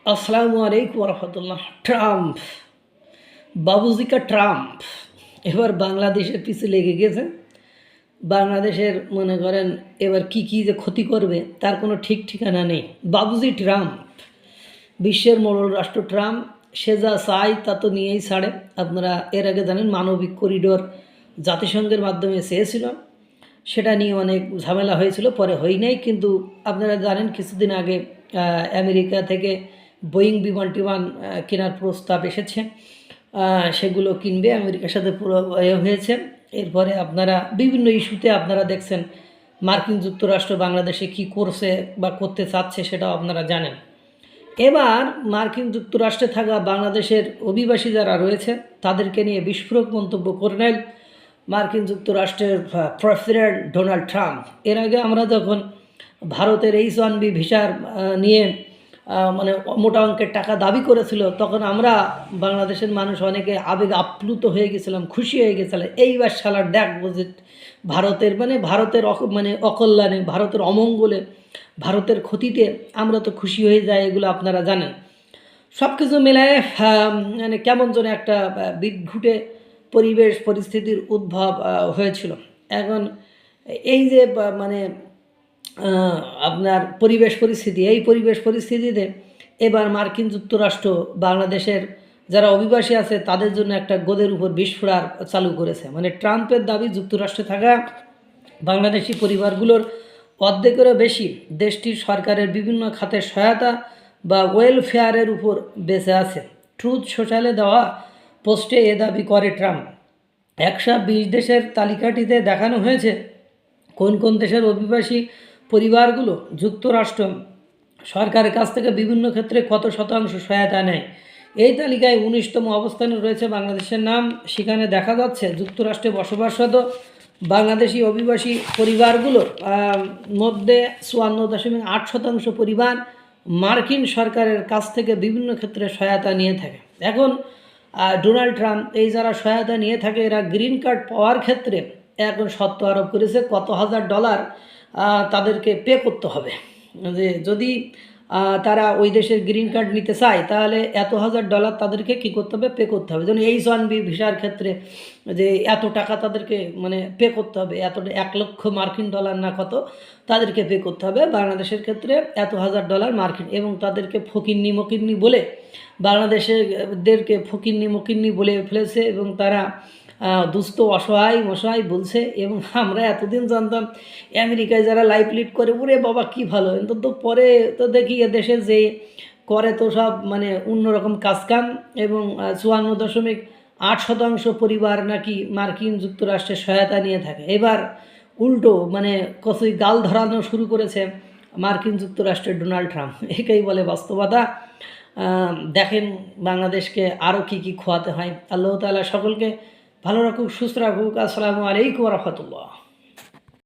আসসালামু আলাইকুম রহমতুল্লাহ। ট্রাম্প, বাবুজি কা ট্রাম্প এবার বাংলাদেশের পিছে লেগে গেছে। বাংলাদেশের মনে করেন এবার কি কি যে ক্ষতি করবে তার কোনো ঠিক ঠিকানা নেই। বাবুজি ট্রাম্প, বিশ্বের মোড়ল রাষ্ট্র ট্রাম্প, সে যা চায় তা তো নিয়েই ছাড়ে। আপনারা এর আগে জানেন মানবিক করিডোর জাতিসংঘের মাধ্যমে চেয়েছিল, সেটা নিয়ে অনেক ঝামেলা হয়েছিল, পরে হয় নাই। কিন্তু আপনারা জানেন কিছুদিন আগে আমেরিকা থেকে বোয়িং বিমান টিমান কেনার প্রস্তাব এসেছে। সেগুলো কিনবে, আমেরিকার সাথে পুরো হয়েছে। এরপরে আপনারা বিভিন্ন ইস্যুতে আপনারা দেখছেন মার্কিন যুক্তরাষ্ট্র বাংলাদেশে কি করছে বা করতে চাচ্ছে সেটাও আপনারা জানেন। এবার মার্কিন যুক্তরাষ্ট্রে থাকা বাংলাদেশের অভিবাসী যারা রয়েছে তাদেরকে নিয়ে বিস্ফোরক মন্তব্য করলেন মার্কিন যুক্তরাষ্ট্রের প্রেসিডেন্ট ডোনাল্ড ট্রাম্প। এর আগে আমরা যখন ভারতের H1B ভিসার নিয়ে মানে মোটা অঙ্কের টাকা দাবি করেছিল, তখন আমরা বাংলাদেশের মানুষ অনেকে আবেগ আপ্লুত হয়ে গেছিলাম, খুশি হয়ে গেছিলাম। এইবার শালার দেখ বুঝে ভারতের ভারতের অকল্যাণে, ভারতের অমঙ্গলে, ভারতের ক্ষতিতে আমরা তো খুশি হয়ে যাই, এগুলো আপনারা জানেন। সব কিছু মিলায়ে মানে কেমন যেন একটা বিদঘুটে পরিবেশ পরিস্থিতির উদ্ভব হয়েছিল। এখন এই যে মানে আপনার এই পরিবেশ পরিস্থিতিতে এবার মার্কিন যুক্তরাষ্ট্র বাংলাদেশের যারা অভিবাসী আছে তাদের জন্য একটা গোদের উপর বিস্ফোরণ চালু করেছে। মানে ট্রাম্পের দাবি যুক্তরাষ্ট্রে থাকা বাংলাদেশি পরিবারগুলোর অর্ধেকেরও বেশি দেশটির সরকারের বিভিন্ন খাতের সহায়তা বা ওয়েলফেয়ারের উপর বেঁচে আছে। ট্রুথ সোশ্যালে দেওয়া পোস্টে এ দাবি করে ট্রাম্প। 120 দেশের তালিকাটিতে দেখানো হয়েছে কোন কোন দেশের অভিবাসী পরিবারগুলো যুক্তরাষ্ট্র সরকারের কাছ থেকে বিভিন্ন ক্ষেত্রে কত শতাংশ সহায়তা নেয়। এই তালিকায় 19তম অবস্থানে রয়েছে বাংলাদেশের নাম। সেখানে দেখা যাচ্ছে যুক্তরাষ্ট্রে বসবাসরত বাংলাদেশি অভিবাসী পরিবারগুলোর মধ্যে 54.8% পরিবার মার্কিন সরকারের কাছ থেকে বিভিন্ন ক্ষেত্রে সহায়তা নিয়ে থাকে। এখন ডোনাল্ড ট্রাম্প এই যারা সহায়তা নিয়ে থাকে এরা গ্রিন কার্ড পাওয়ার ক্ষেত্রে এখন শর্ত আরোপ করেছে কত হাজার ডলার তাদেরকে পে করতে হবে। যে যদি তারা ওই দেশের গ্রিন কার্ড নিতে চায় তাহলে এত হাজার ডলার তাদেরকে কী করতে হবে, পে করতে হবে। যেমন H1B ভিসার ক্ষেত্রে যে এত টাকা তাদেরকে মানে পে করতে হবে, এত 1 লক্ষ মার্কিন ডলার না কত তাদেরকে পে করতে হবে। বাংলাদেশের ক্ষেত্রে এত হাজার ডলার মার্কিন, এবং তাদেরকে ফকিন্নি মকিন্নি বলে বাংলাদেশেরদেরকে ফকিন্নি মকিন্নি বলে ফেলেছে, এবং তারা দুস্থ অসহায় বলছে। এবং আমরা এতদিন জানতাম আমেরিকায় যারা লাইফ লিড করে ওরে বাবা কি ভালো, তো পরে তো দেখি এদেশে যে করে তো সব মানে অন্যরকম কাজকাম। এবং 54.8% পরিবার নাকি মার্কিন যুক্তরাষ্ট্রের সহায়তা নিয়ে থাকে। এবার উল্টো মানে কতই গাল ধরানো শুরু করেছে মার্কিন যুক্তরাষ্ট্রের ডোনাল্ড ট্রাম্প। একেই বলে বাস্তবতা। দেখেন বাংলাদেশকে আরও কি কি খোয়াতে হয়। আল্লাহ তাআলা সকলকে ভালো রাখুক, সুস্থ রাখুক। আসসালামু আলাইকুম রহমতুল্লাহ।